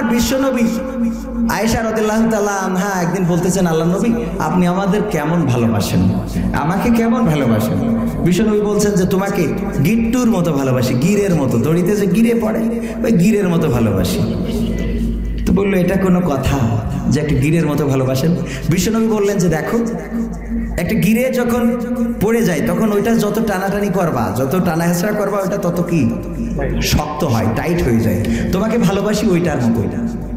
আমার বিশ্বনবী আয়েশা রাদিয়াল্লাহু তাআলা আনহা একদিন বলতেছেন, আল্লাহ নবী আপনি আমাদের কেমন ভালোবাসেন, আমাকে কেমন ভালোবাসেন? বিশ্বনবী বলছেন যে তোমাকে গিট্টুর মতো ভালোবাসি, গিরের মতো, দড়িতে যে গিরে পড়ে ওই গিরের মতো ভালোবাসি। তো বললো এটা কোনো কথা যে একটা গিরের মতো ভালোবাসেন? বিশ্বনবী বললেন যে দেখো, একটা গিরে যখন পড়ে যায় তখন ওইটা যত টানাটানি করবা, যত টানা হেঁচড়া করবা, ওইটা তত কি শক্ত হয়, টাইট হয়ে যায়। তোমাকে ভালোবাসি ওইটার মতো।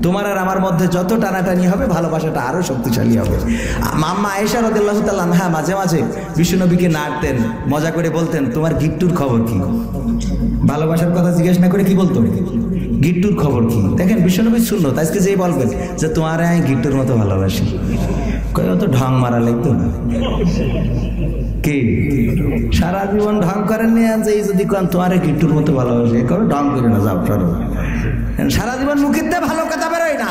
তোমার আর আমার মধ্যে যত টানাটানি হবে ভালোবাসাটা আরো শক্তিশালী হবে। আম্মা আয়েশা রাদিয়াল্লাহু তাআলা আনহা মাঝে মাঝে বিশ্বনবীকে নাড়তেন, মজা করে বলতেন তোমার গিট্টুর খবর কি? ভালোবাসার কথা জিজ্ঞেস না করে কি বলতো, গিট্টুর খবর কি? দেখেন বিশ্বনবীর সুন্নত। আজকে যেই বলবেন যে তোমার আমি গিট্টুর মতো ভালোবাসি, কত ঢং মারা লাগতো না কি? সারা জীবন ঢং করেন নিয়ে যে যদি কোন তোমার গিট্টুর মতো ভালোবাসি, কোনো ঢং করে না, যাও সরো। সারা জীবন মুখের দিয়ে ভালো কথা বেরোয় না।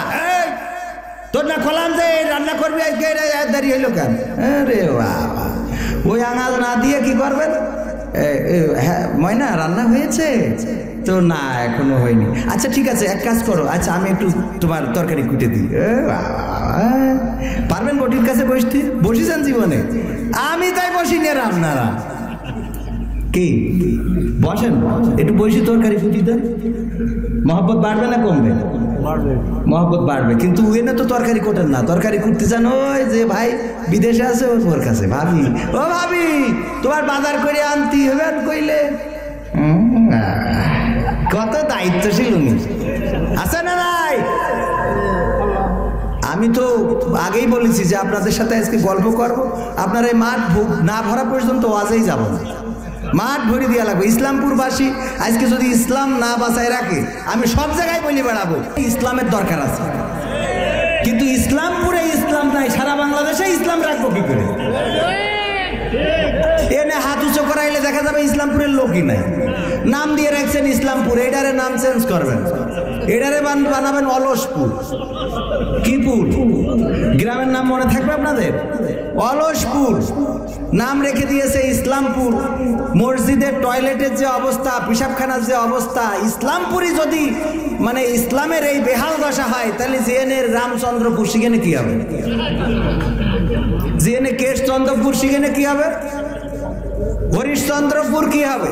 তোর না কলাম যে রান্না করবি আজকে, দাঁড়িয়ে হইলো কেন? আরে বাবা, ওই আঙাল না দিয়ে কি করবেন? হ্যাঁ ময়না রান্না হয়েছে তো? না এখনো হয়নি। আচ্ছা ঠিক আছে, এক কাজ করো, আচ্ছা আমি একটু তোমার তরকারি কুটে দিই। পারবেন বটির কাছে বসতে? বসেছেন জীবনে? আমি তাই বসিনি, আপনারা কি বসেন? একটু বসি, তরকারি কুটি দেন, মহব্বত বাড়বে না কমবে? মহব্বত বাড়বে। কিন্তু উইনে তো তরকারি কোটেন না, তরকারি কুটতে চান ওই যে ভাই বিদেশে আছে ওর কাছে, ভাবি ও ভাবি তোমার বাজার করে আনতে হবে কইলে। কত দায়িত্বশীল উনি, আছে না নাই? আমি তো আগেই বলেছি যে আপনাদের সাথে আজকে গল্প করব, আপনার এই মাঠ না ভরা পর্যন্ত ওয়াজেই যাব না, মাঠ ভরে দিয়া লাগবে। ইসলামপুরবাসী আজকে যদি ইসলাম না বাঁচায় রাখে, আমি সব জায়গায় বলে বেড়াবো ইসলামের দরকার আছে, কিন্তু ইসলামপুরে ইসলাম নাই, সারা বাংলাদেশে ইসলাম রাখবো কি করে? এনে হাত উঁচু করাইলে দেখা যাবে ইসলামপুরের লোকই নাই। নাম দিয়ে রাখছেন ইসলামপুর, এটারে নাম চেঞ্জ করবেন, এটারে বানাবেন অলসপুর। কি পুর? গ্রামের নাম মনে থাকবে আপনাদের? অলসপুর নাম রেখে দিয়েছে ইসলামপুর। মসজিদের টয়লেটের যে অবস্থা, পিশাবখানার যে অবস্থা, ইসলামপুরই যদি মানে ইসলামের এই বেহাল দশা হয়, তাহলে জেএনএর রামচন্দ্রপুর সেখানে কি হবে? জেএনএ কেশচন্দ্রপুর সেখানে কি হবে? হরিশচন্দ্রপুর কি হবে?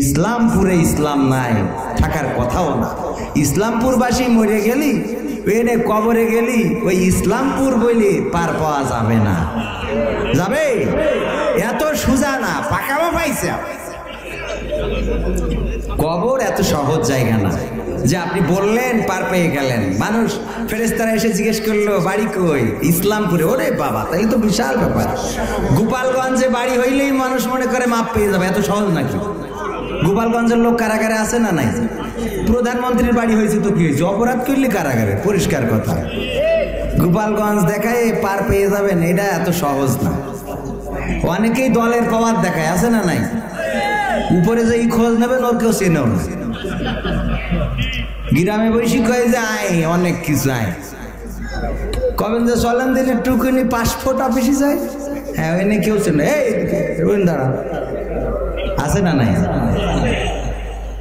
ইসলামপুরে ইসলাম নাই, থাকার কথাও না। ইসলামপুরবাসী মরে গেলি, এনে কবরে গেলি, ওই ইসলামপুর বলে পার পাওয়া যাবে না। যাবে? এত সোজা না, পাকামো পাইছে। কবর এত সহজ জায়গা না যে আপনি বললেন পার পেয়ে গেলেন। মানুষ ফেরেশতারা এসে জিজ্ঞেস করলো বাড়ি কই? ইসলামপুরে। ওরে বাবা, তাই তো বিশাল ব্যাপার। গোপালগঞ্জে বাড়ি হইলেই মানুষ মনে করে মাপ পেয়ে যাবে, এত সহজ নাকি? গোপালগঞ্জের লোক কারাগারে আছে না নাই? প্রধানমন্ত্রীর বাড়ি হয়েছে তো কি হয়েছে? অপরাধ করলে কারাগারে, পরিষ্কার কথা। গোপালগঞ্জ দেখায় পার পেয়ে যাবেন, এটা এত সহজ না। অনেকেই দলের পাওয়ার দেখায়, আছে না নাই? উপরে যে খোঁজ নেবেন ওর কেউ চেনেও না। গ্রামে বসে কয়ে যে আয় অনেক কিছু আয়, কবেন যে চলেন দিলে টুকুনি পাসপোর্ট অফিসে যায়, হ্যাঁ ওই নিয়ে কেউ চেনে। এই দাঁড়া, আছে না নাই?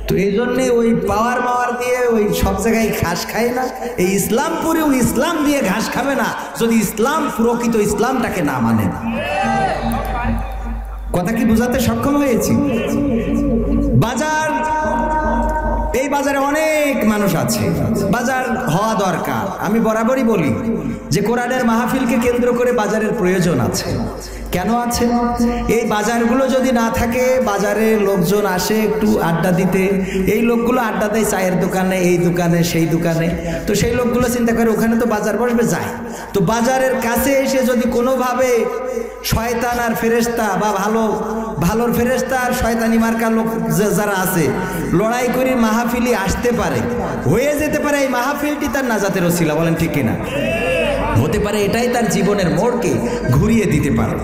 তো এই জন্যে ওই পাওয়ার মাওয়ার দিয়ে ওই সব জায়গায় ঘাস খায় না। এই ইসলামপুরেও ইসলাম দিয়ে ঘাস খাবে না যদি ইসলাম প্রকৃত ইসলামটাকে না মানে। কথা কি বুঝাতে সক্ষম হয়েছি? বাজার, এই বাজারে অনেক মানুষ আছে, বাজার হওয়া দরকার। আমি বরাবরই বলি যে কোরআনের মাহফিলকে কেন্দ্র করে বাজারের প্রয়োজন আছে। কেন আছে? এই বাজারগুলো যদি না থাকে, বাজারে লোকজন আসে একটু আড্ডা দিতে, এই লোকগুলো আড্ডা দেয় চায়ের দোকানে, এই দোকানে, সেই দোকানে। তো সেই লোকগুলো চিন্তা করে ওখানে তো বাজার বসবে, যায়। তো বাজারের কাছে এসে যদি কোনোভাবে শয়তান আর ফেরেশতা বা ভালোর ফেরেশতা আর শয়তানি মার্কা লোক যারা আছে লড়াই করে মাহফিলি আসতে পারে, হয়ে যেতে পারে এই মাহফিলটি তার নাজাতের ওসিলা। বলেন ঠিক কিনা? হতে পারে এটাই তার জীবনের মোড়কে ঘুরিয়ে দিতে পারে।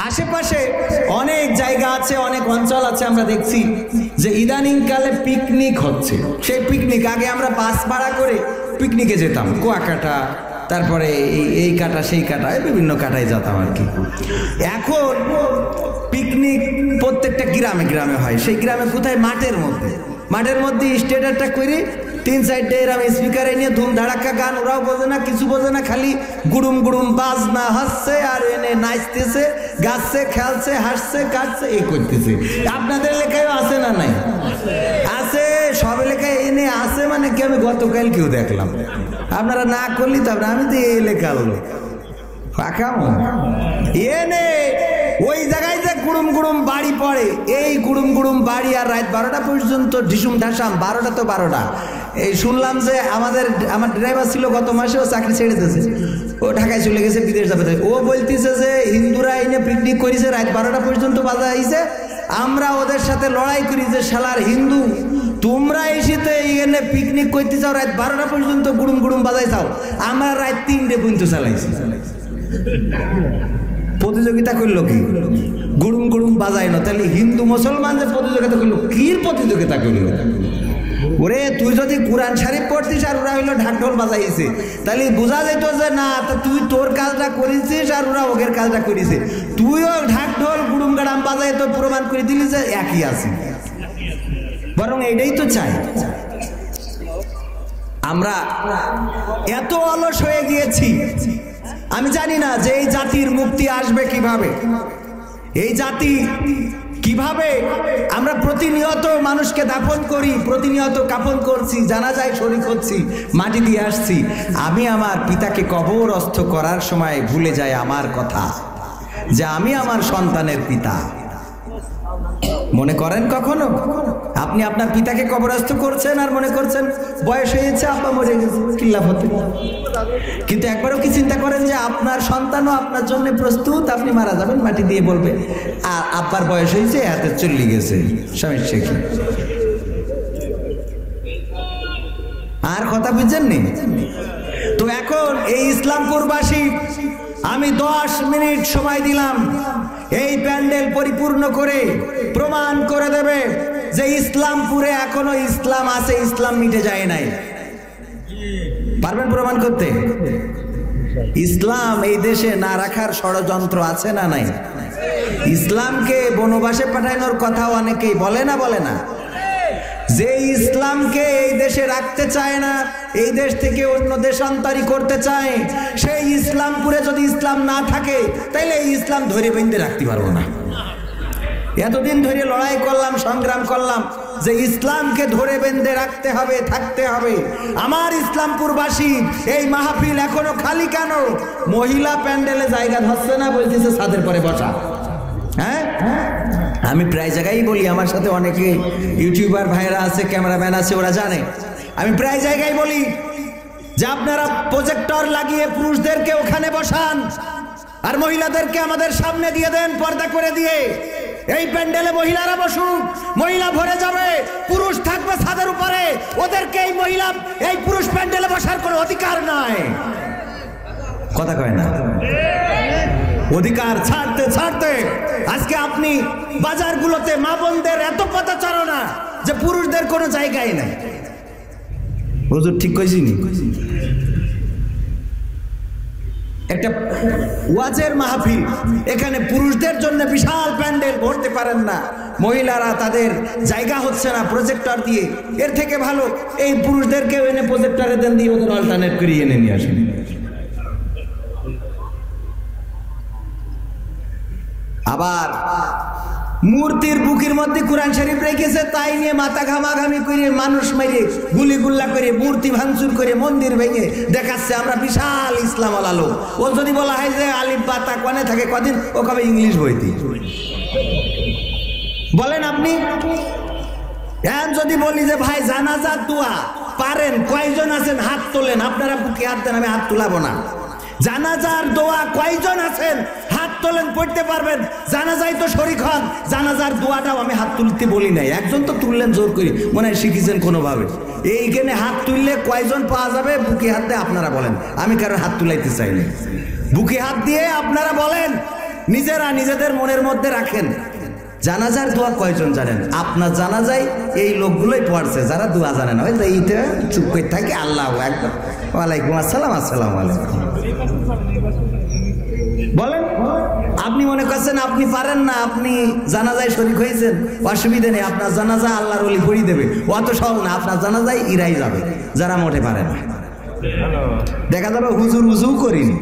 আশেপাশে অনেক জায়গা আছে, অনেক অঞ্চল আছে, আমরা দেখছি যে ইদানিং কালে পিকনিক হচ্ছে। সেই পিকনিক, আগে আমরা বাস ভাড়া করে পিকনিকে যেতাম, কুয়াকাটা, তারপরে এই কাটা সেই কাটা, বিভিন্ন কাটায় যেতাম আর কি। এখন পিকনিক প্রত্যেকটা গ্রামে গ্রামে হয়। সেই গ্রামে কোথায়? মাঠের মধ্যে স্টেডারটা করে 3-4টে এরকম স্পিকারে নিয়ে ধুম ধাড়াক্কা গান, ওরাও বোঝে না, কিছু বোঝে না, খালি গুড়ুম গুড়ুম বাজনা হচ্ছে আর এনে নাচতেছে, গাচ্ছে, খেলছে, হাসছে, কাটছে, এই করতেছে। আপনাদের এলাকায় আছে না? নাই আছে, সব এলাকায় এনে আছে। মানে কি, আমি গতকাল কেউ দেখলাম, আপনারা না করলি তবে আমি তো এই এলাকার লোক ফাঁকা এনে ওই জায়গায় যে গুড়ুম গুড়ুম বাড়ি পড়ে, এই গুড়ুম গুড়ুম বাড়ি আর রাত 12টা পর্যন্ত ঢিসুম ঢাসাম। 12টা তো 12টা। এই শুনলাম যে আমার ড্রাইভার ছিল গত মাসে, ও চাকরি ছেড়ে দিয়েছে, ও ঢাকায় চলে গেছে, বিদেশ যাবে। ও বলতেছে যে হিন্দুরা এনে পিকনিক করেছে, রাত 12টা পর্যন্ত বাজা হয়েছে, আমরা ওদের সাথে লড়াই করি যে শালার হিন্দু, তোমরা এসেতে এনে পিকনিক করতে চাও, রাত 12টা পর্যন্ত গুড়ুম গুড়ুম বাজাই চাও, আমরা রাত 3টে পর্যন্ত চালাইছি। প্রতিযোগিতা করলো কি? গুড়ুম গুড়ুম বাজাই না। তাহলে হিন্দু মুসলমান যে প্রতিযোগিতা করলো, কি প্রতিযোগিতা করলো? ওরে তুই যদি কোরআন শরীফ পড়তিস আর ওরা হইলো ঢাক ঢোল বাজাইছে, তাহলে বোঝা যেত যে না, তুই তোর কাজটা করেছিস আর ওরা ওদের কাজটা করেছে। তুইও ঢাক ঢোল গুড়ুম গাড়াম বাজাই তো প্রমাণ করে দিলি যে একই আছে। বরং এটাই তো চাই। আমরা এত অলস হয়ে গিয়েছি, আমি জানি না যে এই জাতির মুক্তি আসবে কিভাবে। এই জাতি কিভাবে, আমরা প্রতিনিয়ত মানুষকে দাফন করি, প্রতিনিয়ত কাফন করছি, জানাজায় শরীক হচ্ছি, মাটি দিয়ে আসছি। আমি আমার পিতাকে কবরস্থ করার সময় ভুলে যাই আমার কথা, যে আমি আমার সন্তানের পিতা। মনে করেন কখনো আপনি আপনার পিতাকে কবরস্থ করছেন আর মনে করছেন বয়স হয়েছে, আব্বা মরে গেছে, কিল্লাফ হতে। কিন্তু একবারও কি চিন্তা করেন যে আপনার সন্তানও আপনার জন্য প্রস্তুত? আপনি মারা যাবেন, মাটি দিয়ে বলবে আর আব্বার বয়স হয়েছে, হাতে চলে গেছে, সমস্যা কি? আর কথা বুঝছেন নি? তো এখন এই ইসলামপুরবাসী, আমি 10 মিনিট সময় দিলাম, এই প্যান্ডেল পরিপূর্ণ করে প্রমাণ করে দেবে যে ইসলামপুরে এখনো ইসলাম আছে, ইসলাম মিটে যায় নাই। পারবেন প্রমাণ করতে? ইসলাম এই দেশে না রাখার ষড়যন্ত্র আছে না নাই? ইসলামকে বনবাসে পাঠানোর কথা অনেকেই বলে না? যে ইসলামকে এই দেশে রাখতে চায় না, এই দেশ থেকে অন্য দেশান্তরী করতে চায়, সেই ইসলামপুরে যদি ইসলাম না থাকে, তাইলে এই ইসলাম ধরে বেঁধে রাখতে পারবো না। এতদিন ধরে লড়াই করলাম, সংগ্রাম করলাম যে ইসলামকে ধরে বেঁধে রাখতে হবে, থাকতে হবে। আমার ইসলামপুরবাসী, এই মাহফিল এখনো খালি কেন? মহিলা প্যান্ডেলে জায়গা ধরছে না, বলতেছে ছাদের পরে বসা। হ্যাঁ, আমি প্রায় জায়গায় বলি, আমার সাথে অনেকে ইউটিউবার ভাইরা আছে, ক্যামেরাম্যান আছে, ওরা জানে। আমি প্রায় জায়গায় বলি যে আপনারা প্রজেক্টর লাগিয়ে পুরুষদেরকে ওখানে বসান আর মহিলাদেরকে আমাদের সামনে দিয়ে দেন, পর্দা করে দিয়ে। এই প্যান্ডেলে মহিলারা বসুক, মহিলা ভরে যাবে, পুরুষ থাকবে ছাদের উপরে। ওদেরকে এই পুরুষ প্যান্ডেলে বসার কোনো অধিকার নাই। কথা কয় না? অধিকার ছাড়তে ছাড়তে আজকে আপনি বাজারগুলোতে মা বোনদের এত পদচারণা যে পুরুষদের কোনো জায়গায় নাই। হুজুর ঠিক কইছিনি? একটা ওয়াজের মাহফিল, এখানে পুরুষদের জন্য বিশাল প্যান্ডেল, ভরতে পারেন না, মহিলারা তাদের জায়গা হচ্ছে না প্রজেক্টর দিয়ে। এর থেকে ভালো এই পুরুষদেরকে এনে প্রজেক্টরে দেন, দিয়ে ওদের অল্টারনেট করে এনে নিয়ে আসেন। আবার মূর্তির বুকের মধ্যে কোরআন শরীফ রেখেছে, তাই নিয়ে মাথা ঘামাঘামি করে, মানুষ মেরে, গুলিগুল্লা করে, মূর্তি ভাঙচুর করে, মন্দির ভেঙে দেখাচ্ছে আমরা বিশাল ইসলাম আলো। ও যদি বলা হয় যে আলিফ বা তা কোনে থাকে কদিন, ও কবে ইংলিশ বইতে বলেন আপনি। এখন যদি বলি যে ভাই জানাজার দোয়া পারেন, কয়জন আছেন হাত তোলেন? আপনারা বুকে হাত দেন, আমি হাত তুলাবো না। জানাজার দোয়া কয়জন আছেন? হাত তোলেন, পড়তে পারবেন। জানাজাই তো শরীক হন, জানাজার দোয়াটাও আমি হাত তুলতে বলি নাই। একজন তো তুললেন জোর করি, মনে হয় শিখেছেন কোনোভাবে। এইখানে হাত তুললে কয়জন পাওয়া যাবে? বুকে হাত দিয়ে আপনারা বলেন, আমি কারোর হাত তুলাইতে চাইনি। বুকে হাত দিয়ে আপনারা বলেন, নিজেরা নিজেদের মনের মধ্যে রাখেন জানাজার দোয়া কয়জন জানেন? আপনার জানাজায় এই লোকগুলোই পড়ছে যারা দোয়া জানে না। হয়তো এইটা চুপ করে থাকে, আল্লাহ একদম ওয়ালাইকুম আসসালাম, আসসালাম আলাইকুম বলেন। আপনি মনে করছেন আপনি পারেন না, আপনি জানাজায় শরীক হয়েছেন, অসুবিধা নেই, আপনার জানাজা আল্লাহর ওলি পড়িয়ে দেবে। অত সহজ না, আপনার জানাজায় ইরাই যাবে যারা মোটে পারে না। দেখা যাবে হুজুর উজু করিনি,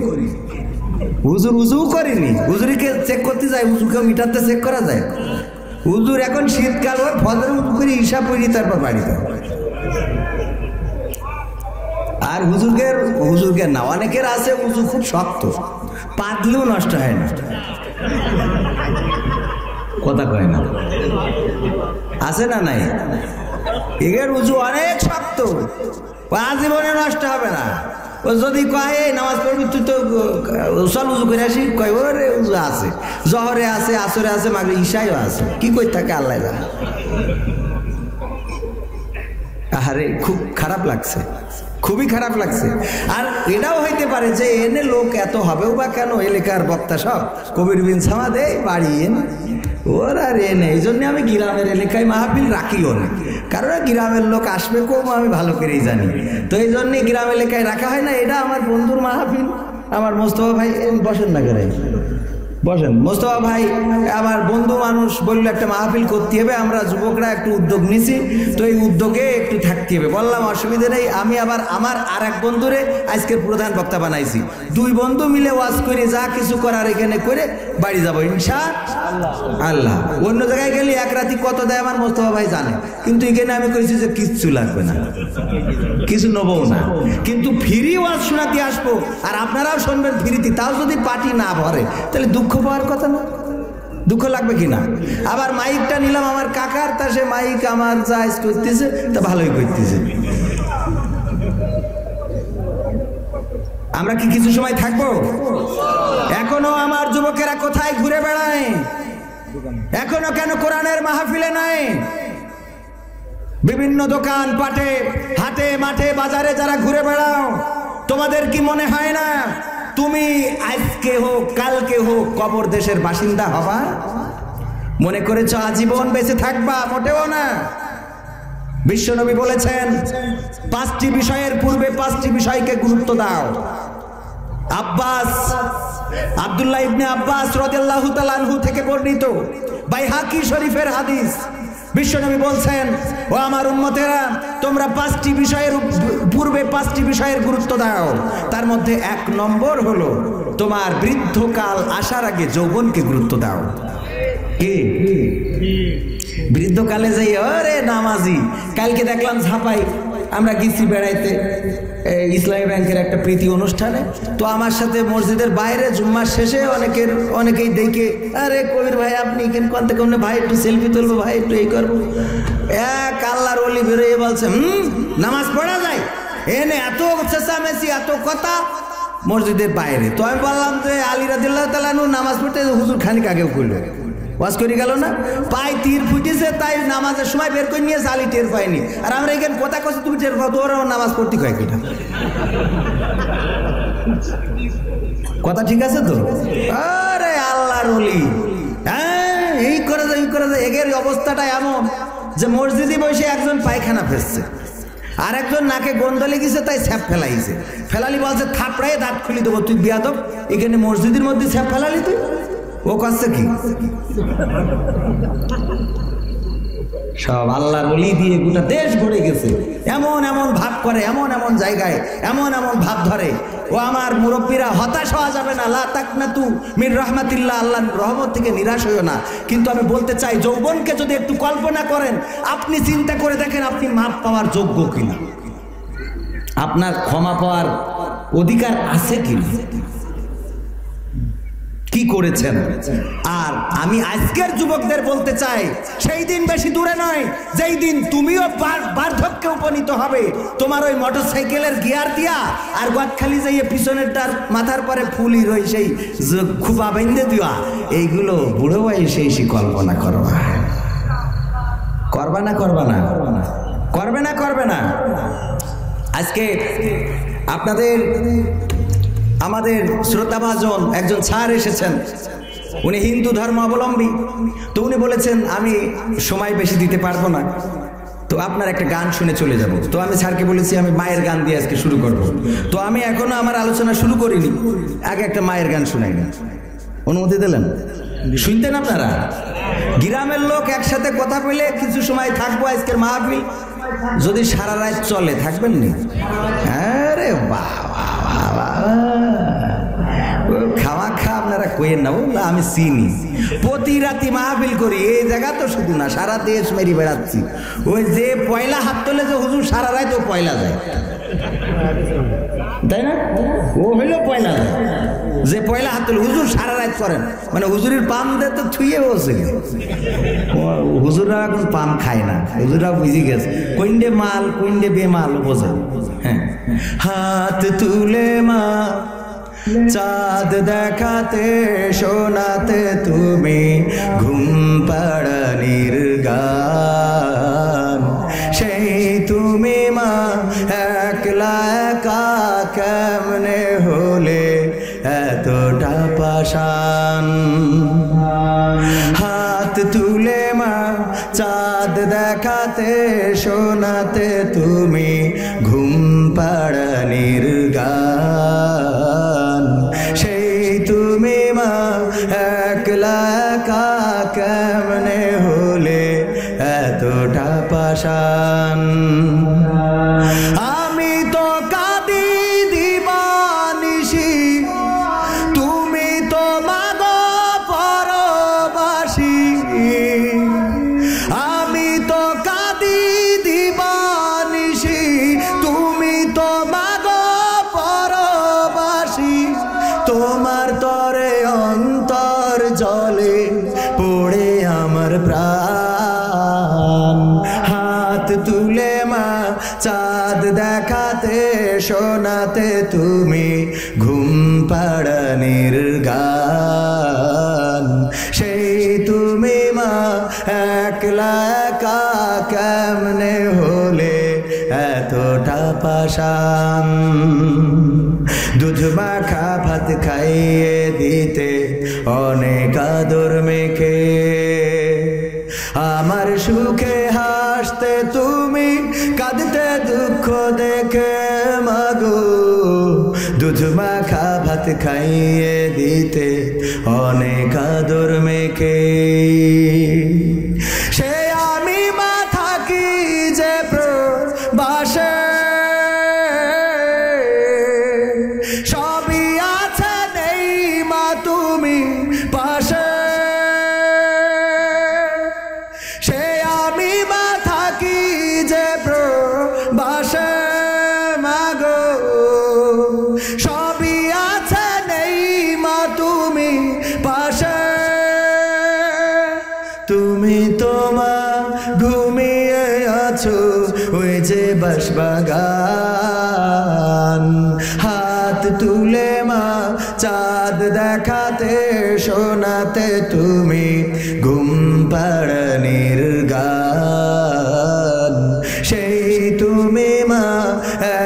হুজুর উজু করিনি, হুজুরিকে চেক করতে যায়, হুজুরকে মিটারতে চেক করা যায়। হুজুর এখন শীতকাল ওর ফজরে উজু করে হিসাব করি তারপর বাড়িতে। আর হুজুরকে না, অনেকের আছে উজু খুব শক্ত, পাতলেও নষ্ট হয় না, কথা কয় না, আছে না নাই? এর উজু অনেক শক্ত, জীবনে নষ্ট হবে না। ও যদি কয় নামাজ পড়বি তুই তো চল উজু করে আসি, কয় ওরে উজু আছে, জহরে আছে, আসরে আছে, মাগরিব ইশায়ও আছে, কি কই থাকে আল্লাহ জানে। আরে খুব খারাপ লাগছে, খুবই খারাপ লাগছে। আর এটাও হইতে পারে যে এনে লোক এত হবেও বা কেন, এলাকার বক্তা সব কবির বিন সামাদে বাড়ি ওর আর এনে, এই জন্য আমি গ্রামের এলাকায় মাহফিল রাখিও না, কারণ গ্রামের লোক আসবে কম আমি ভালো করেই জানি, তো এই জন্যই গ্রাম এলাকায় রাখা হয় না। এটা আমার বন্ধুর মাহফিল, আমার মোস্তফা ভাই বসেন না করে বসেন, মোস্তফা ভাই আমার বন্ধু মানুষ, বললো একটা মাহফিল করতে হবে, আমরা যুবকরা একটু উদ্যোগ নিছি, তো এই উদ্যোগে একটু থাকতে হবে। বললাম অসুবিধা নেই, আমি আবার আমার আর এক বন্ধুরে আজকের প্রধান বক্তা বানাইছি, দুই বন্ধু মিলে ওয়াজ করে যা কিছু করার এখানে করে বাড়ি যাবো ইনশাআল্লাহ। অন্য জায়গায় গেলে এক রাতি কত দেয় আমার মোস্তফা ভাই জানে, কিন্তু এখানে আমি কইছি যে কিচ্ছু লাগবে না, কিছু নেবও না, কিন্তু ফ্রি ওয়াজ শোনাতে আসবো, আর আপনারাও শুনবেন ফ্রিতে, তাও যদি পার্টি না ভরে তাহলে দুঃখ পাওয়ার কথা না, দুঃখ লাগবে কিনা? আবার মাইকটা নিলাম আমার কাকার, তা সে মাইক আমার যা করতেছে তা ভালোই করতেছে। আমরা কি কিছু সময় থাকবো? এখনো আমার যুবকেরা কোথায় ঘুরে বেড়ায়? এখনো কেন কোরআনের মাহফিলে নাই? বিভিন্ন দোকান পাটে, হাটে, মাঠে, বাজারে যারা ঘুরে বেড়াও, তোমাদের কি মনে হয় না তুমি আজকে হোক কালকে হোক কবর দেশের বাসিন্দা হবা? মনে করেছ আজীবন বেঁচে থাকবা? মোটেও না। বিশ্বনবী বলেছেন 5টি বিষয়ের পূর্বে 5টি বিষয়কে গুরুত্ব দাও। আব্দুল্লাহ ইবনে আব্বাস রাদিয়াল্লাহু তাআলা আনহু থেকে বর্ণিত, বাইহাকি শরীফের হাদিস। বিশ্বনবী বলছেন, ও আমার উম্মতেরা, তোমরা 5টি বিষয়ের পূর্বে 5টি বিষয়ের গুরুত্ব দাও। তার মধ্যে 1 নম্বর হলো তোমার বৃদ্ধকাল আসার আগে যৌবনকে গুরুত্ব দাও। কি বৃদ্ধকালে যাই আরে নামাজি, কালকে দেখলাম ঝাপাই, আমরা গেছি বেড়াইতে ইসলামী ব্যাংকের একটা প্রীতি অনুষ্ঠানে, তো আমার সাথে মসজিদের বাইরে জুম্মার শেষে অনেকেই দেখে, আরে কবির ভাই আপনি এখানে কোন থেকে ভাই একটু সেলফি তুলবো, ভাই একটু এই করবো। এক আল্লাহর ওলি বেরোয় বলছে নামাজ পড়া যায়, এনে এত চেঁচামেচি, এত কথা মসজিদের বাইরে। তো আমি বললাম যে আলী রাদিয়াল্লাহু তাআলা আনহু নামাজ পড়তে হুজুর খানিক আগেও করলো, ওয়াজ করে গেল না, পায়ে তীর ফুটেছে, তাই নামাজের সময় বের করে নিয়ে আলী টের পায়নি। আর আমরা এখানে কথা কছি তুমি টের পাও, তোর নামাজ পড়তে কয় কিনা? কথা ঠিক আছে তো? আরে আল্লাহর ওলি, হ্যাঁ এই করে যায়। এগের অবস্থাটা এমন যে মসজিদে বসে একজন পায়খানা ফেলছে, আর একজন নাকে গন্ধ লেগেছে, তাই ছ্যাপ ফেলাইছে। ফেলালি বলছে থাপড়াই দাঁত খুলি দেবো, তুই বিয়াদব, এখানে মসজিদের মধ্যে ছ্যাপ ফেলালি তুই? ও করছে কি? সব আল্লাহর ওলি দিয়ে গোটা দেশ ভরে গেছে, এমন এমন ভাব করে, এমন এমন জায়গায় এমন এমন ভাব ধরে। ও আমার মুরব্বীরা, হতাশ হওয়া যাবে না, লা তাকনাতু মির রাহমাতিল্লাহ, আল্লাহর রহমত থেকে নিরাশ হইও না। কিন্তু আমি বলতে চাই, যৌবনকে যদি একটু কল্পনা করেন, আপনি চিন্তা করে দেখেন আপনি মাপ পাওয়ার যোগ্য কিনা, আপনার ক্ষমা পাওয়ার অধিকার আছে কিনা, কি করেছেন। আর আমি আজকের যুবকদের বলতে চাই, সেই দিন বেশি দূরে নয় যেই দিন তুমিও বার্ধক্যে উপনীত হবে, তোমার ওই মোটরসাইকেলের গিয়ার দিয়া আর গদখালি যাইয়ে পিছনেরটার মাথার পরে ফুলি রই সেই খুবা বেঁধে দেওয়া, এইগুলো বুড়ো বয়সে এসে কল্পনা করবা। করবে না। আজকে আপনাদের আমাদের শ্রোতাভাজন একজন স্যার এসেছেন, উনি হিন্দু ধর্ম অবলম্বী। তো উনি বলেছেন আমি সময় বেশি দিতে পারবো না, তো আপনার একটা গান শুনে চলে যাব। তো আমি স্যারকে বলেছি আমি মায়ের গান দিয়ে আজকে শুরু করব। তো আমি এখনো আমার আলোচনা শুরু করিনি, আগে একটা মায়ের গান শুনাই না। অনুমতি দিলেন? শুনতেন আপনারা? গ্রামের লোক একসাথে কথা বলে কিছু সময় থাকবো আজকের মাহফিল, যদি সারা রাত চলে থাকবেন নি? আরে বাবা, খাওয়া খা আপনারা কইেন না, বললো আমি চিনি। প্রতি রাতি মাহফিল করি এই জায়গা তো শুধু না, সারা দেশ মেরি বেড়াচ্ছি। ওই যে পয়লা হাত তোলে যে হুজুর সারা রাত ও পয়লা যায়, তাই না? ও হইলো পয়লা যায়, যে পয়লা হাত তোলে হুজুর সারা রাত করেন, মানে হুজুরের পাম দিয়ে তো ছুঁয়ে বসে। হুজুররা এখন পাম খায় না, হুজুররা বুঝে গেছে কোনডে মাল কোনডে বেমাল বোঝে। হ্যাঁ, হাত তুলে মা চাঁদ দেখাতে শোনাতে তুমি ঘুম পাড়ানির গান, সেই তুমি মা একলা একা কেমনে হলে এতটা পাষাণ। হাত তুলে মা চাঁদ দেখাতে শোনাতে তুমি ঘুম পাড়ানির গান, সেই তুমি মা একলা একা কেমনে হলে এতটা পাষাণ। আমি তো কাঁদি দিবানিশি, তুমি তো মাগো পরবাসী। আমি তো কাঁদি দিবানিশি, তুমি তো মাগো পরবাসী। তোমার তরে অন্তর জলে পড়ে আমার প্রাণ। হাত তুলে মা চাঁদ দেখাতে শোনাতে তুমি ঘুম পাড়ানির গান, সেই তুমি মা একলা একা কেমনে হলে এতটা পাষাণ। দুধ মাখা ভাত খাইয়ে দিতে অনেক আদর মেখে, আমার সুখে হাসতে তুমি কাঁদতে দুঃখ দেখে মাগো। দুধ মাখা ভাত খাইয়ে দিতে অনেক আদর মেখে, সে আমি মা থাকি যে প্রবাসে, সবই আছে নেই মা তুমি পাশে। সে আমি মা থাকি যে প্রবাসে মাগো, সবই আছে নেই মা তুমি পাশে। তুমি তো মা ঘুমিয়ে আছো ওই যে বাঁশবাগান, হাত তুলে মা চাঁদ দেখাতে শোনাতে তুমি ঘুম পাড়ানির গান, সেই তুমি মা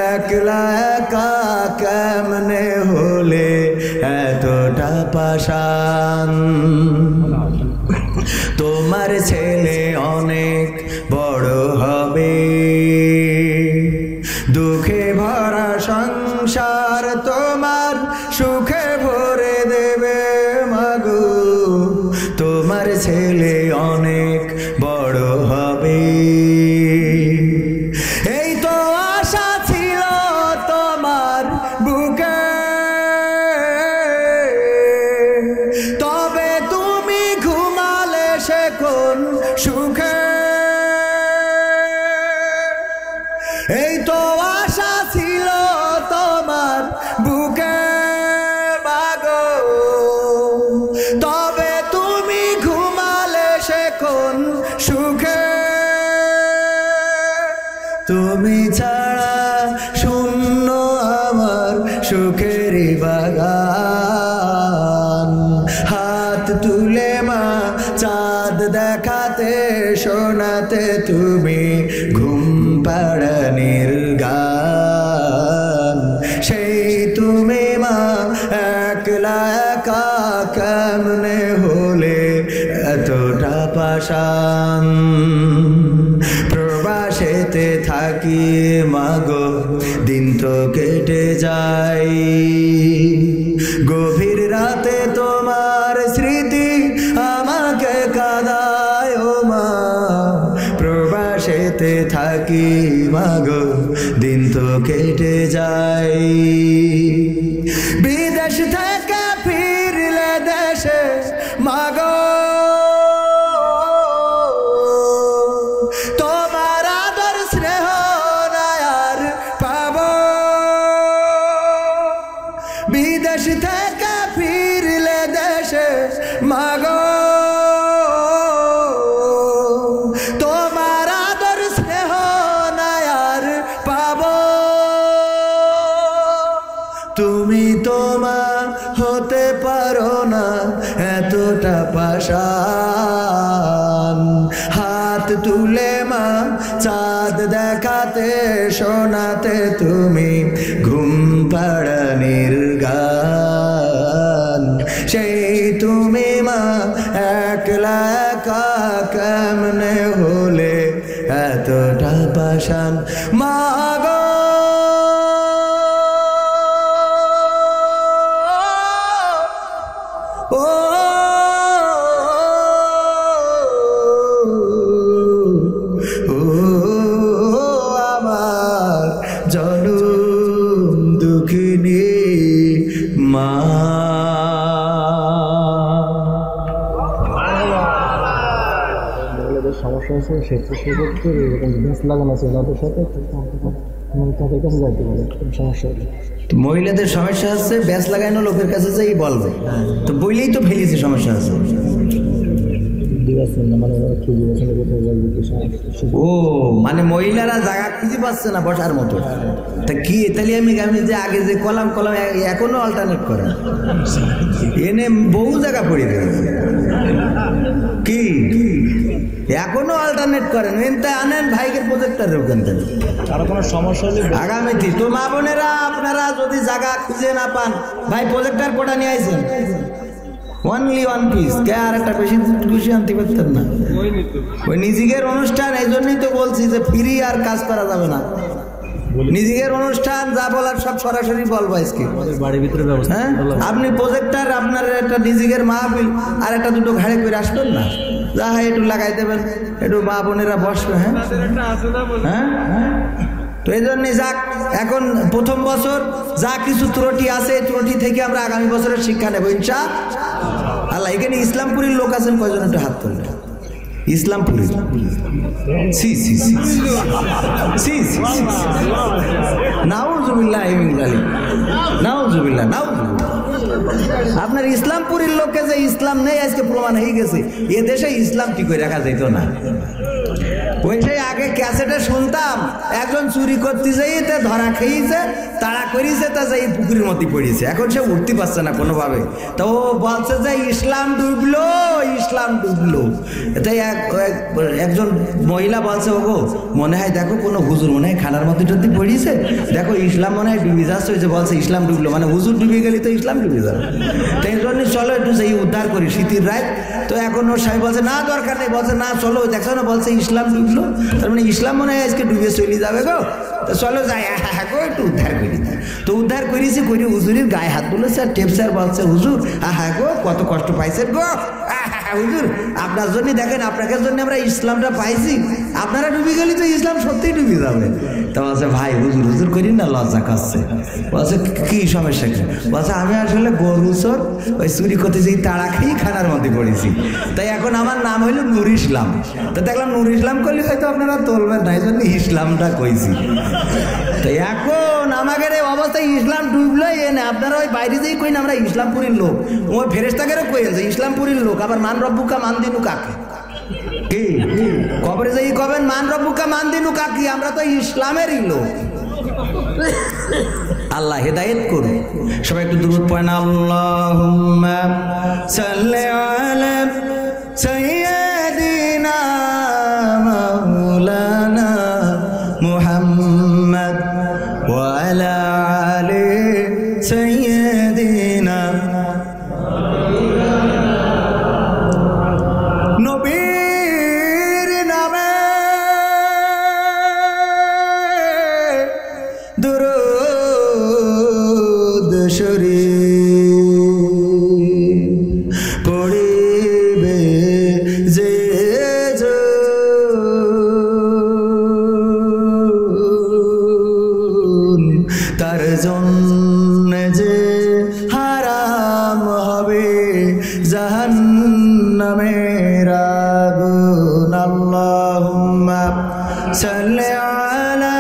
একলা একা কেমনে হলে এতটা পাষাণ। তোমার ছেলে অনেক বড় হবে, দুঃখে ভরা সংসার তোমার সুখে ভরে দেবে মাগো। তোমার ছেলে অনেক বড় হবে, এই তো আশা ছিল তোমার বুকে, তবে তুমি ঘুমালে সে কোন সুখে। এই তো আশা ছিল তোমার বুকে মাগো, তবে তুমি ঘুমালে সে কোন সুখে। তুমি ছাড়া শূন্য আমার সুখের বাগান, হাত তুলে মা চাঁদ দেখাতে শোনাতে তুমি ঘুম পাড়ানির গান, সেই তুমি মা একলা একা কেমনে প্রবাসেতে থাকি মাগো দিন তো কেটে যায় গভীর রাতে তোমার স্মৃতি আমাকে কাঁদায় ও মা প্রবাসেতে থাকি মাগো দিন তো কেটে যায় বিদেশ থেকে ফিরলে দেশে মাগো তোমার আদর স্নেহ আর পাব বিদেশ থেকে ফিরলে দেশে মাগো তোমার আদর স্নেহ আর পাব তুমি তোমা হতে পারো না এতটা পাষাণ হাত তুলে মা চাঁদ দেখাতে শোনাতে তুমি ঘুম পাড়ানির গান সেই তুমি মা একলা একা কেমনে হলে এতটা পাষাণ মা গো ও আমার জনম দুঃখিনী মা সমস্যা আছে সেক্ষেত্রে এরকম বেঞ্চ লাগানো আছে ওনাদের সাথে তাদের কাছে যাইতে পারে সমস্যা হলে মহিলাদের সমস্যা আছে ব্যাস লাগানো লোকের কাছে যাই বলবে তো বইলেই তো ফেলিছে সমস্যা আছে ও মানে মহিলারা জায়গা খুঁজে পাচ্ছে না বসার মতো তা কি তাহলে আমি যে আগে যে কলাম এখনো অল্টারনেট করে এনে বহু জায়গা পড়ে গেছে কি এখনো অল্টারনেট করেন এনতে আনেন ভাইকের প্রজেক্টর ওখান থেকে আর কোনো সমস্যা হলে আগামীতে তো মা বোনেরা আপনারা যদি জায়গা খুঁজে না পান ভাই প্রজেক্টর কোটা নিয়ে আইছেন অনলি ওয়ান পিস কে আর একটা বেশি আনতে পারতেন না ওই নিজেদের অনুষ্ঠান এই জন্যই তো বলছি যে ফ্রি আর কাজ করা যাবে না নিজেদের অনুষ্ঠান যা বলার সব সরাসরি বলবো আজকে বাড়ির ভিতরে ব্যবস্থা হ্যাঁ আপনি প্রজেক্টর আপনার একটা নিজেদের মাহফিল আর একটা দুটো ঘাড়ে করে আসবেন না যা হয় একটু লাগাই দেবেন একটু মা বোনেরা বসবে হ্যাঁ হ্যাঁ তো এই জন্যে যাক এখন প্রথম বছর যা কিছু ত্রুটি আছে এই ত্রুটি থেকে আমরা আগামী বছরের শিক্ষা নেব ইনশাআল্লাহ এখানে ইসলামপুরের লোক আছেন কয়জন একটু হাত তুলবেন ইসলামপুরি সি সি সি সি সি নাউজুবিল্লাহ নাউজুবিল্লাহ আপনার ইসলামপুরের লোককে যে ইসলাম নেই আজকে প্রমাণ হয়ে গেছে এ দেশে ইসলাম ঠিক করে রাখা যেত না ওই সেই আগে ক্যাসেটে শুনতাম একজন চুরি করতে যাইতে ধরা খেয়েছে তাড়া করিয়েছে তা যাই পুকুরের মধ্যে পড়েছে এখন সে উঠতে পারছে না কোনোভাবে তো ও বলছে যে ইসলাম ডুবলো তাই একজন মহিলা বলছে ওগো মনে হয় দেখো কোনো হুজুর মনে হয় খানার মধ্যে টধ্যে পড়িয়েছে দেখো ইসলাম মনে হয় ডুবে যাচ্ছে ওই যে বলছে ইসলাম ডুবলো মানে হুজুর ডুবে গেলে তো ইসলাম ডুবে যাবে তাই জন্য চলো একটু সেই উদ্ধার করি শীতের রাত তো এখন ওর স্বামী বলছে না দরকার নেই বলছে না চলো দেখো না বলছে ইসলাম ডুবলো তার মানে ইসলাম মনে হয় আজকে ডুবে চলে যাবে গো তো চলো যাই গো একটু উদ্ধার করি তো উদ্ধার করেছি করি হুজুরের গায়ে হাত তুলেছে আর টেপ স্যার বলছে হুজুর গো কত কষ্ট পাইছেন গো হুজুর আপনার জন্য দেখেন আপনাকে জন্য আমরা ইসলামটা পাইছি আপনারা ডুবে গেলে তো ইসলাম সত্যিই ডুবে যাবে তো বলছে ভাই হুজুর করি না লজ্জা করছে বলছে কি সমস্যা কি বলছে আমি আসলে গরু চোর ওই চুরি করতে যেই তাড়া খেয়ে খানার মধ্যে পড়েছি তাই এখন আমার নাম হইল নূর ইসলাম তো দেখলাম নূর ইসলাম করলে হয়তো আপনারা তুলবেন না এই জন্য ইসলামটা কইছি তো এখন আমাদের এই অবস্থায় ইসলাম ডুবলো এনে আপনারা ওই বাইরে যেই কই না আমরা ইসলামপুরের লোক ওই ফেরেশতাকেরও কইছে ইসলামপুরের লোক আবার মান রব্বুকা মান দিনু কাকে কি কবরে যাই কবেন মান রব্বুকা মান দিনু কাকি আমরা তো ইসলামেরই লোক আল্লাহ হেদায়েত করুন সবাই একটু দুরূদ পড়েন আল্লাহুম্মা সাল্লি আলা সাইয়্যিদিনা মাওলানা মুহাম্মদ ওয়া আলা আলি সাইয়্যিদিনা নবীর নামে সাল্লি আলা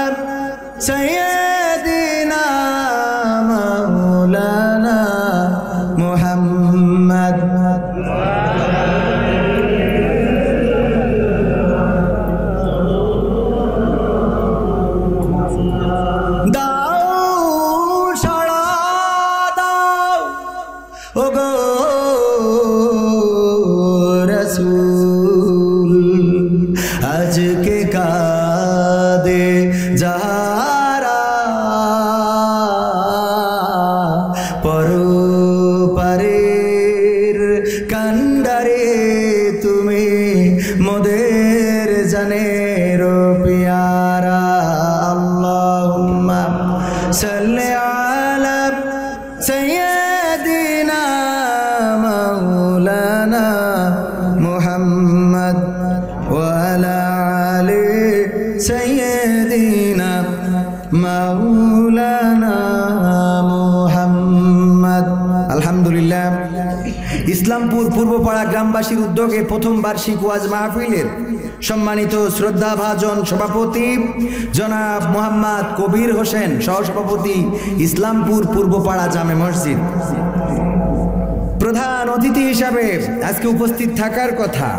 সাইয়্যিদিনা মাওলানা মুহাম্মদ। আজকে কাদে যারা পরপারের কান্ডারে তুমি মোদের জানের পিয়ারা। আল্লাহুম্মা সাল্লি আলা সাইয়্যিদিনা মাওলানা মুহাম্মদ ওয়া আলা আলি সাইয়্যিদিনা মাওলানা মুহাম্মদ। আলহামদুলিল্লাহ, ইসলামপুর পূর্বপাড়া গ্রামবাসীর উদ্যোগে প্রথম বার্ষিক ওয়াজ মাহফিলের সম্মানিত শ্রদ্ধাভাজন সভাপতি জনাব মোহাম্মদ কবির হোসেন, সহসভাপতি ইসলামপুর পূর্বপাড়া জামে মসজিদ, প্রধান অতিথি হিসাবে আজকে উপস্থিত থাকার কথা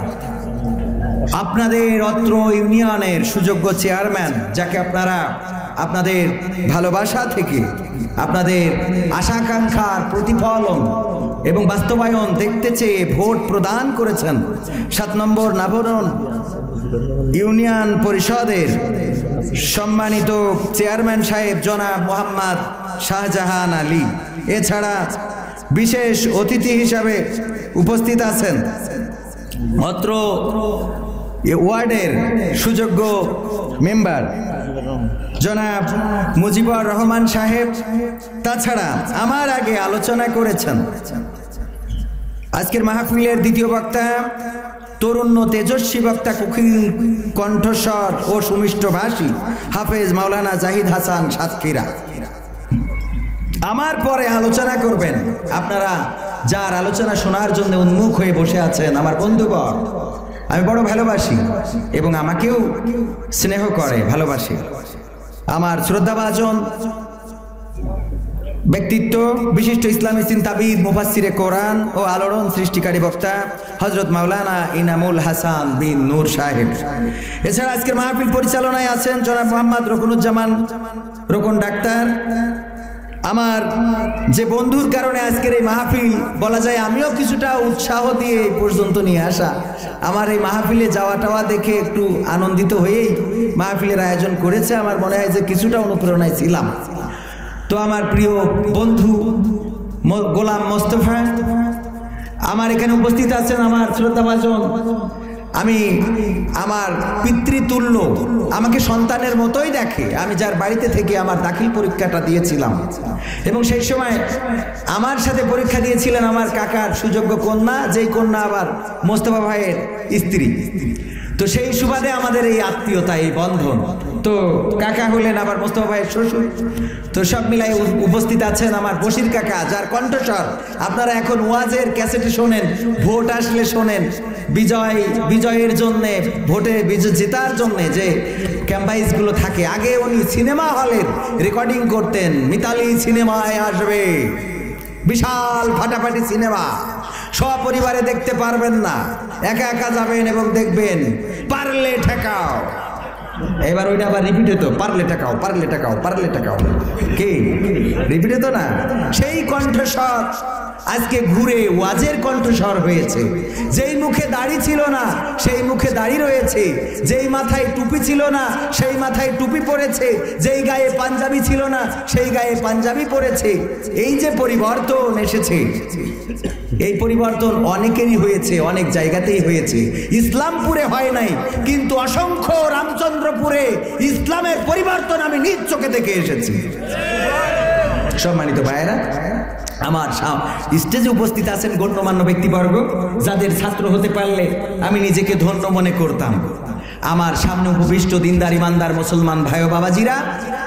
আপনাদের অত্র ইউনিয়নের সুযোগ্য চেয়ারম্যান, যাকে আপনারা আপনাদের ভালোবাসা থেকে আপনাদের আশাকাঙ্ক্ষার প্রতিফলন এবং বাস্তবায়ন দেখতে চেয়ে ভোট প্রদান করেছেন 7 নম্বর নাভরণ ইউনিয়ন পরিষদের সম্মানিত চেয়ারম্যান সাহেব জনাব মোহাম্মদ শাহজাহান আলী। এছাড়া বিশেষ অতিথি হিসাবে উপস্থিত আছেন অত্র ওয়ার্ডের সুযোগ্য মেম্বার জনাব মুজিবুর রহমান সাহেব। তাছাড়া আমার আগে আলোচনা করেছেন আজকের মাহফিলের দ্বিতীয় বক্তা, তরুণ তেজস্বী বক্তা, কুকিল কণ্ঠস্বর ও সুমিষ্ট ভাষী হাফেজ মাওলানা জাহিদ হাসান সাতক্ষীরা। আমার পরে আলোচনা করবেন আপনারা যার আলোচনা শোনার জন্য উন্মুখ হয়ে বসে আছেন আমার বন্ধুগণ। আমি বড় ভালোবাসি এবং আমাকেও স্নেহ করে ভালোবাসি আমার শ্রদ্ধাভাজন ব্যক্তিত্ব, বিশিষ্ট ইসলামী চিন্তাবিদ, মুফাসসিরে কোরআন ও আলোড়ন সৃষ্টিকারী বক্তা হযরত মাওলানা ইনামুল হাসান বিন নূর সাহেব। এছাড়া আজকের মাহফিল পরিচালনায় আছেন জনাব মোহাম্মদ রকুনুজ্জামান রকুন ডাক্তার। আমার যে বন্ধুর কারণে আজকের এই মাহফিল বলা যায় আমিও কিছুটা উৎসাহ দিয়ে এই পর্যন্ত নিয়ে আসা, আমার এই মাহফিলে যাওয়া টাওয়া দেখে একটু আনন্দিত হয়েই মাহফিলের আয়োজন করেছে। আমার মনে হয় যে কিছুটা অনুপ্রেরণায় ছিলাম। তো আমার প্রিয় বন্ধু গোলাম মোস্তফা আমার এখানে উপস্থিত আছেন, আমার শ্রদ্ধাভাজন। আমি আমার পিতৃতুল্য, আমাকে সন্তানের মতোই দেখে। আমি যার বাড়িতে থেকে আমার দাখিল পরীক্ষাটা দিয়েছিলাম এবং সেই সময় আমার সাথে পরীক্ষা দিয়েছিলেন আমার কাকার সুযোগ্য কন্যা, যেই কন্যা আবার মোস্তফা ভাইয়ের স্ত্রী। তো সেই সুবাদে আমাদের এই আত্মীয়তা, এই বন্ধন। তো কাকা হলেন আবার মোস্তফা ভাইয়ের শ্বশুর। তো সব মিলাই উপস্থিত আছেন আমার বশির কাকা, যার কণ্ঠস্বর আপনারা এখন ওয়াজের ক্যাসেটে শোনেন, ভোট আসলে শোনেন, বিজয়ের জন্যে, ভোটে জেতার জন্যে যে ক্যাম্পাইসগুলো থাকে। আগে উনি সিনেমা হলের রেকর্ডিং করতেন, মিতালি সিনেমায় আসবে, বিশাল ফাটাফাটি সিনেমা, সপরিবারে দেখতে পারবেন না, একা একা যাবেন এবং দেখবেন পারলে ঠেকাও। এবার ওইটা আবার রিপিট হতো, পারলে ঠেকাও, পারলে ঠেকাও, পারলে ঠেকাও। কি রিপিট হতো না? সেই কণ্ঠস্বর আজকে ঘুরে ওয়াজের কণ্ঠস্বর হয়েছে। যেই মুখে দাড়ি ছিল না সেই মুখে দাড়ি রয়েছে, যেই মাথায় টুপি ছিল না সেই মাথায় টুপি পরেছে, যেই গায়ে পাঞ্জাবি ছিল না সেই গায়ে পাঞ্জাবি পরেছে। এই যে পরিবর্তন এসেছে, এই পরিবর্তন অনেকেরই হয়েছে, অনেক জায়গাতেই হয়েছে। ইসলামপুরে হয় নাই, কিন্তু অসংখ্য রামচন্দ্রপুরে ইসলামের পরিবর্তন আমি নিজ চোখে দেখে এসেছি। সম্মানিত ভাইয়েরা, আমার স্টেজে উপস্থিত আছেন গণ্যমান্য ব্যক্তিবর্গ, যাদের ছাত্র হতে পারলে আমি নিজেকে ধন্য মনে করতাম। আমার সামনে উপবিষ্ট দিনদার ইমানদার মুসলমান ভাই ও বাবাজিরা,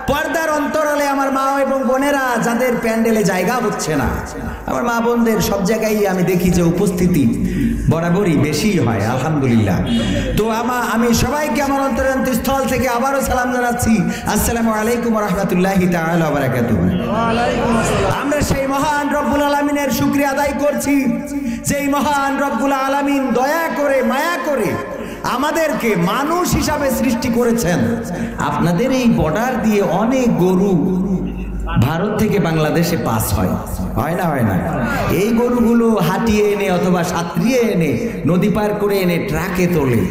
পর্দার অন্তরালে আমার মা এবং বোনেরা, যাদের প্যান্ডেলে জায়গা হচ্ছে না, আমার মা বোনদের সব জায়গায় আমি দেখি যে উপস্থিতি বরাবরই বেশি হয় আলহামদুলিল্লাহ। তো আমি সবাইকে আমার অন্তরস্থল থেকে আবারও সালাম জানাচ্ছি, আসসালামু আলাইকুম ওয়া রাহমাতুল্লাহি তাআলা ওয়া বারাকাতুহু। আমরা সেই মহান রব্বুল আলামিনের শুকরিয়া আদায় করছি, যেই মহান রব্বুল আলামিন দয়া করে মায়া করে আমাদেরকে মানুষ হিসাবে সৃষ্টি করেছেন। আপনাদের এই বর্ডার দিয়ে অনেক গরু ভারত থেকে বাংলাদেশে পাস হয় না? হয় না? এই গরুগুলো হাঁটিয়ে এনে অথবা সাঁতরিয়ে এনে নদী পার করে এনে ট্রাকে তোলে,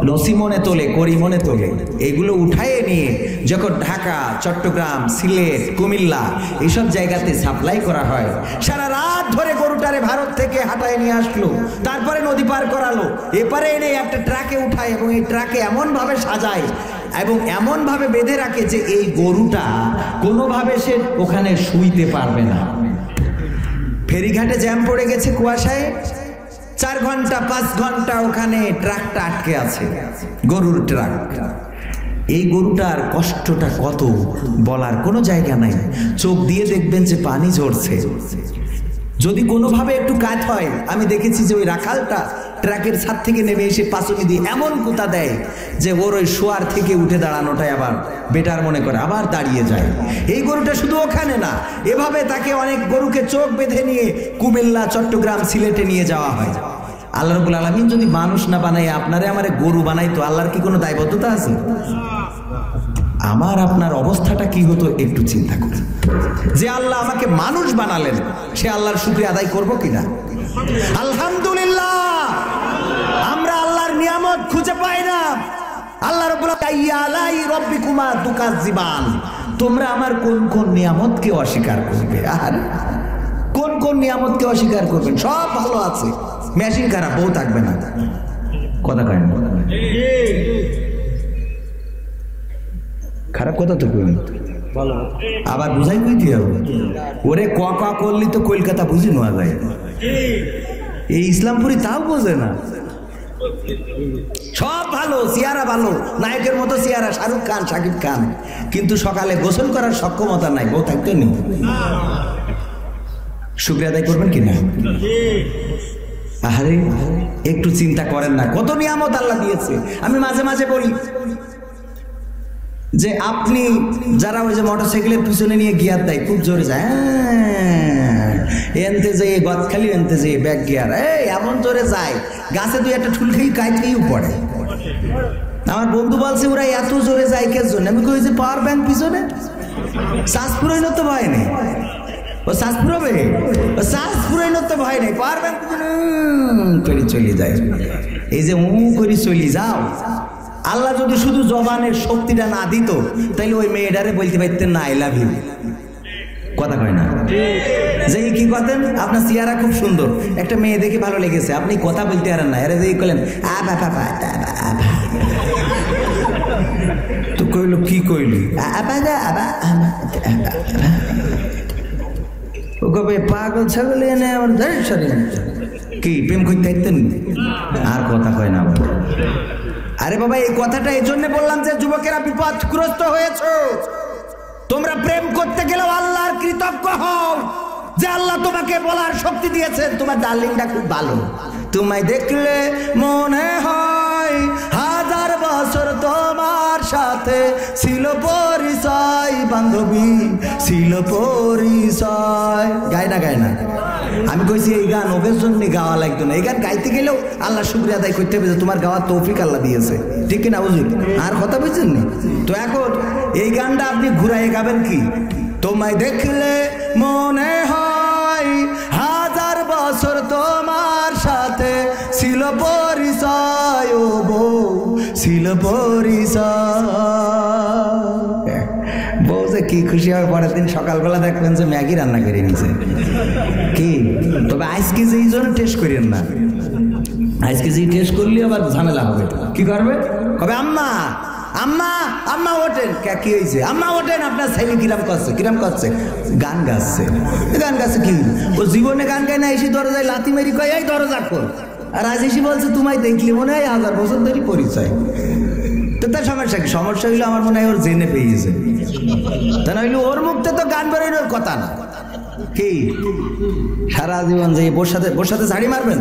লসিমনে তোলে, করিমনে তোলে। এগুলো উঠায়ে নিয়ে যখন ঢাকা, চট্টগ্রাম, সিলেট, কুমিল্লা এইসব জায়গাতে সাপ্লাই করা হয়, সারা রাত ধরে গরুটারে ভারত থেকে হাঁটায় নিয়ে আসলো, তারপরে নদী পার করালো, এপারে এনে একটা ট্রাকে উঠায় এবং এই ট্রাকে এমনভাবে সাজায় এবং এমনভাবে বেঁধে রাখে যে এই গরুটা কোনোভাবে সে ওখানে শুইতে পারবে না। ফেরিঘাটে জ্যাম পড়ে গেছে কুয়াশায়, 4 ঘন্টা 5 ঘন্টা ওখানে ট্রাকটা আটকে আছে, গরুর ট্রাক। এই গরুটার কষ্টটা কত বলার কোনো জায়গা নাই। চোখ দিয়ে দেখবেন যে পানি ঝরছে। যদি কোনোভাবে একটু কাজ হয়, আমি দেখেছি যে ওই রাখালটা ট্রাকের ছাদ থেকে নেমে এসে পাঁচুনি দিয়ে এমন কুতা দেয় যে ওর ওই শোয়ার থেকে উঠে দাঁড়ানোটাই আবার বেটার মনে করে, আবার দাঁড়িয়ে যায়। এই গরুটা শুধু ওখানে না, এভাবে তাকে অনেক গরুকে চোখ বেঁধে নিয়ে কুমিল্লা, চট্টগ্রাম, সিলেটে নিয়ে যাওয়া হয়। আল্লাহ রাব্বুল আলামিন যদি মানুষ না বানাই আপনারে আমারে গরু বানাইতো, আল্লাহর কি কোনো দায়বদ্ধতা আছে? আমার আপনার অবস্থাটা কি হতো একটু চিন্তা করুন। যে আল্লাহ আমাকে মানুষ বানালেন, সে আল্লাহর শুকরিয়া আদায় করব কিনা? আলহামদুলিল্লাহ। আমরা আল্লাহর নিয়ামত খুঁজে পাই না। আল্লাহ রাব্বুল আলাই রব্বিকুমা তুকাজ্জিবান, তোমরা আমার কোন কোন নিয়ামতকে অস্বীকার করবে? আর কোন কোন নিয়ামতকে অস্বীকার করবেন? সব ভালো আছে, মেশিন খারাপ, বউ থাকবে না। কথা কয় না, খারাপ কথা তো কই, আবার বুঝাই কইতে হবে। ওরে ক করলি তো কলকাতা বুঝি নেওয়া যায়, এই ইসলামপুরি তাও বোঝে না। সব ভালো, চেহারা ভালো, নায়কের মতো চেহারা, শাহরুখ খান, শাকিব খান, কিন্তু সকালে গোসল করার সক্ষমতা নাই, বউ থাকতে নেই। শুকরিয়া আদায় করবেন কিনা? আরে একটু চিন্তা করেন না, কত নিয়ামত আল্লাহ দিয়েছে। আমি মাঝে মাঝে বলি যে আপনি যারা ওই যে মোটরসাইকেলের পিছনে নিয়ে গিয়ার দেয়, খুব জোরে যায়, এনতে যে গদখালি, এনতে যে ব্যাক গিয়ার, এমন জোরে যায়, গাছে 2-1 ঠুল খেয়ে কাইতেও পড়ে। আমার বন্ধু বলছে ওরা এত জোরে যায় কে জন্য? আমি কই যে পাওয়ার ব্যাংক পিছনে শ্বাস ফুরাইনো তো ভয় নেই, ও শ্বাস ফুরাবে, ও শ্বাস ফুরাইনো তো ভয় নেই, পাওয়ার ব্যাংক করে চলে যায়। এই যে করে চলে যাও, আল্লাহ যদি শুধু জবানের শক্তিটা না দিত, তাইলে ওই মেয়েটারে বলতে পারতেন না আই লাভ ইউ। কথা কয় না? যে কি কথান, আপনার চেহারা খুব সুন্দর, একটা মেয়ে দেখে ভালো লেগেছে, আপনি কথা বলতে পারেন না, এরা যে কইলেন তো কইল কি কইলি, ও কবে পাগল ছাগল এনে আমার কি প্রেম করতে পারতেন? আর কথা কয় না। আরে বাবা, এই কথাটা এই জন্য বললাম যে যুবকেরা বিপদগ্রস্ত হয়েছে। তোমরা প্রেম করতে গেলেও আল্লাহর কৃতজ্ঞ হও যে আল্লাহ তোমাকে বলার শক্তি দিয়েছেন। তোমার ডার্লিংটা খুব ভালো, তোমায় দেখলে মনে হয় 1000 বছর তোমার সাথে ছিল পরিচয়, বান্ধবী ছিল পরিচয়। গায় না, আমি কইছি এই গান ওদের জন্য গাওয়া লাগতো না। এই গান গাইতে গেলেও আল্লাহ শুকরিয়া আদায় করতে হবে যে তোমার গাওয়ার তৌফিক আল্লাহ দিয়েছে, ঠিক কিনা বুঝুন? আর কথা বুঝছেন না? তো এখন এই গানটা আপনি ঘুরাইয়ে গাবেন কি? তোমায় দেখলে মনে হয় 1000 বছর তোমার সাথে ছিল পরিচয়, ও বউ ছিল পরিচয়। বউ যে কি খুশি হবে, পরের দিন সকালবেলা দেখবেন যে ম্যাগি রান্না করে নিছে। কি তবে আজকে যে এই জন্য টেস্ট করেন না, আজকে যে টেস্ট করলে আবার ঝামেলা হবে। কি করবে? কবে আম্মা আম্মা আম্মা ওঠেন, কি হয়েছে? আম্মা ওঠেন, আপনার ছেলে কিরাম করছে, কিরাম করছে? গান গাচ্ছে। গান গাচ্ছে কি? ও জীবনে গান গায় না, এসে দরজায় লাথি মেরি কয় এই দরজা খোল, আর আজ এসে বলছে তোমায় দেখলে মনে হয় 1000 বছর ধরে পরিচয়। তো তার সমস্যা কি? সমস্যা হইলো আমার মনে হয় ওর জেনে পেয়েছে, তা না হইলে ওর মুখতে তো গান বেরোনোর কথা না। কি সারা জীবন যে বোর সাথে ঝাড়ি মারবেন?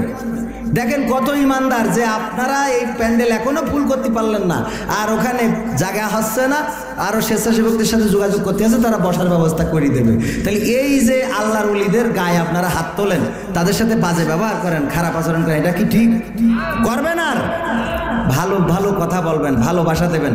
দেখেন কত ইমানদার যে আপনারা এই প্যান্ডেল এখনো ফুল করতে পারলেন না, আর ওখানে জায়গা হচ্ছে না, আরো স্বেচ্ছাসেবকদের সাথে যোগাযোগ করতে আছে, তারা বসার ব্যবস্থা করে দেবে। তাহলে এই যে আল্লাহর ওলিদের গায়ে আপনারা হাত তোলেন, তাদের সাথে বাজে ব্যবহার করেন, খারাপ আচরণ করেন, এটা কি ঠিক করবেন? আর ভালো ভালো কথা বলবেন, ভালোবাসা দেবেন।